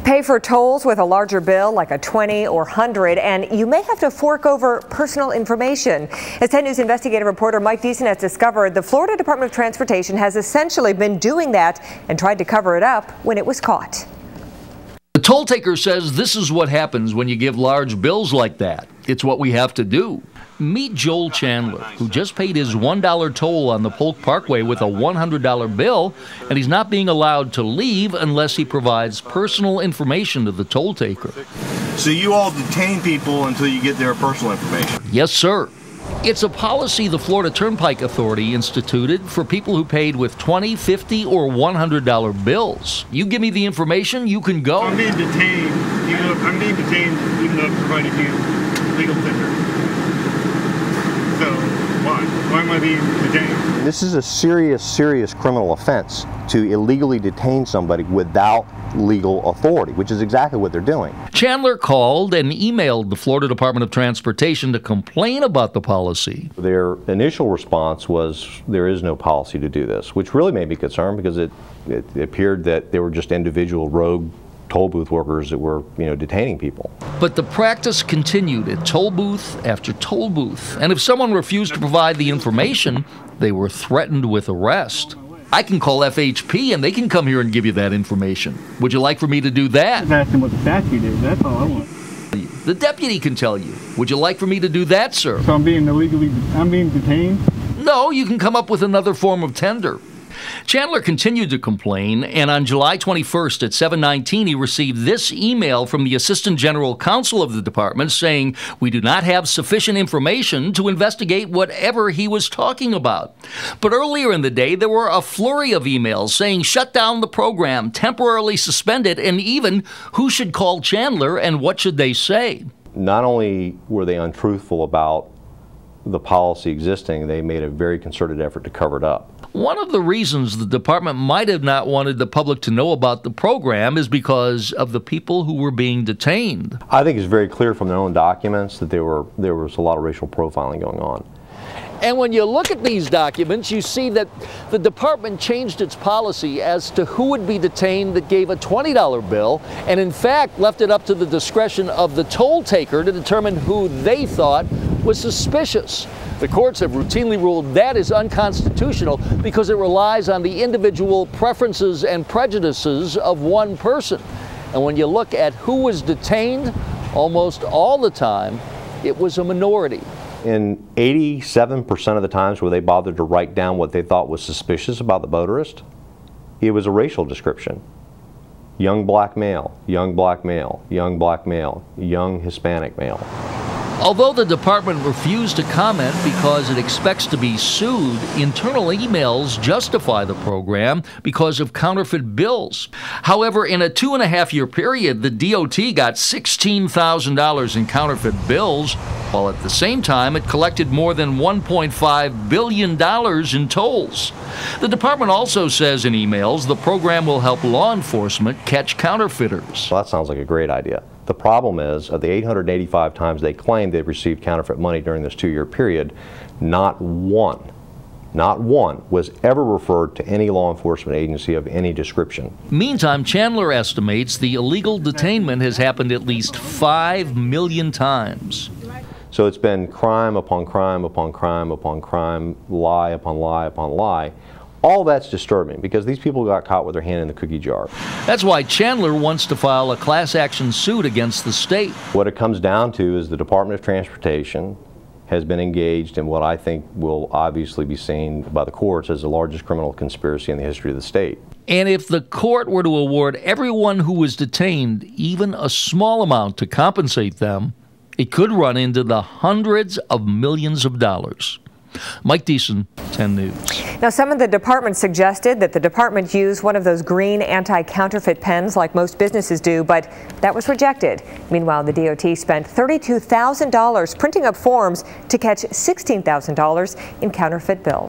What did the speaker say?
Pay for tolls with a larger bill like a 20 or 100, and you may have to fork over personal information. As 10 News investigative reporter Mike Deason has discovered, the Florida Department of Transportation has essentially been doing that and tried to cover it up when it was caught. The toll taker says this is what happens when you give large bills like that. It's what we have to do. Meet Joel Chandler, who just paid his $1 toll on the Polk Parkway with a $100 bill, and he's not being allowed to leave unless he provides personal information to the toll taker. So you all detain people until you get their personal information? Yes, sir. It's a policy the Florida Turnpike Authority instituted for people who paid with $20, $50, or $100 bills. You give me the information, you can go. I'm being detained, even though I've provided you legal tender. So why? Why am I being detained? This is a serious criminal offense to illegally detain somebody without legal authority, which is exactly what they're doing. Chandler called and emailed the Florida Department of Transportation to complain about the policy. Their initial response was there is no policy to do this, which really made me concerned because it appeared that they were just individual rogue toll booth workers that were, detaining people. But the practice continued at toll booth after toll booth, and if someone refused to provide the information, they were threatened with arrest. I can call FHP and they can come here and give you that information. Would you like for me to do that? Ask them what the statute is, that's all I want. The deputy can tell you. Would you like for me to do that, sir? So I'm being detained? No, you can come up with another form of tender. Chandler continued to complain, and on July 21st at 7:19, he received this email from the Assistant General Counsel of the department saying, "We do not have sufficient information to investigate whatever he was talking about." But earlier in the day, there were a flurry of emails saying shut down the program, temporarily suspend it, and even who should call Chandler and what should they say. Not only were they untruthful about the policy existing, they made a very concerted effort to cover it up. One of the reasons the department might have not wanted the public to know about the program is because of the people who were being detained. I think it's very clear from their own documents that there was a lot of racial profiling going on. And when you look at these documents, you see that the department changed its policy as to who would be detained that gave a $20 bill, and in fact left it up to the discretion of the toll taker to determine who they thought was suspicious. The courts have routinely ruled that is unconstitutional because it relies on the individual preferences and prejudices of one person. And when you look at who was detained, almost all the time, it was a minority. In 87% of the times where they bothered to write down what they thought was suspicious about the motorist, it was a racial description. Young black male, young black male, young black male, young Hispanic male. Although the department refused to comment because it expects to be sued, internal emails justify the program because of counterfeit bills. However, in a 2.5-year period, the DOT got $16,000 in counterfeit bills, while at the same time it collected more than $1.5 billion in tolls. The department also says in emails the program will help law enforcement catch counterfeiters. Well, that sounds like a great idea. The problem is, of the 885 times they claimed they received counterfeit money during this 2-year period, not one was ever referred to any law enforcement agency of any description. Meantime, Chandler estimates the illegal detainment has happened at least 5 million times. So it's been crime upon crime upon crime upon crime, lie upon lie upon lie. All that's disturbing because these people got caught with their hand in the cookie jar. That's why Chandler wants to file a class action suit against the state. What it comes down to is the Department of Transportation has been engaged in what I think will obviously be seen by the courts as the largest criminal conspiracy in the history of the state. And if the court were to award everyone who was detained even a small amount to compensate them, it could run into the hundreds of millions of dollars. Mike Deason, 10 News. Now, some of the departments suggested that the department use one of those green anti-counterfeit pens like most businesses do, but that was rejected. Meanwhile, the DOT spent $32,000 printing up forms to catch $16,000 in counterfeit bills.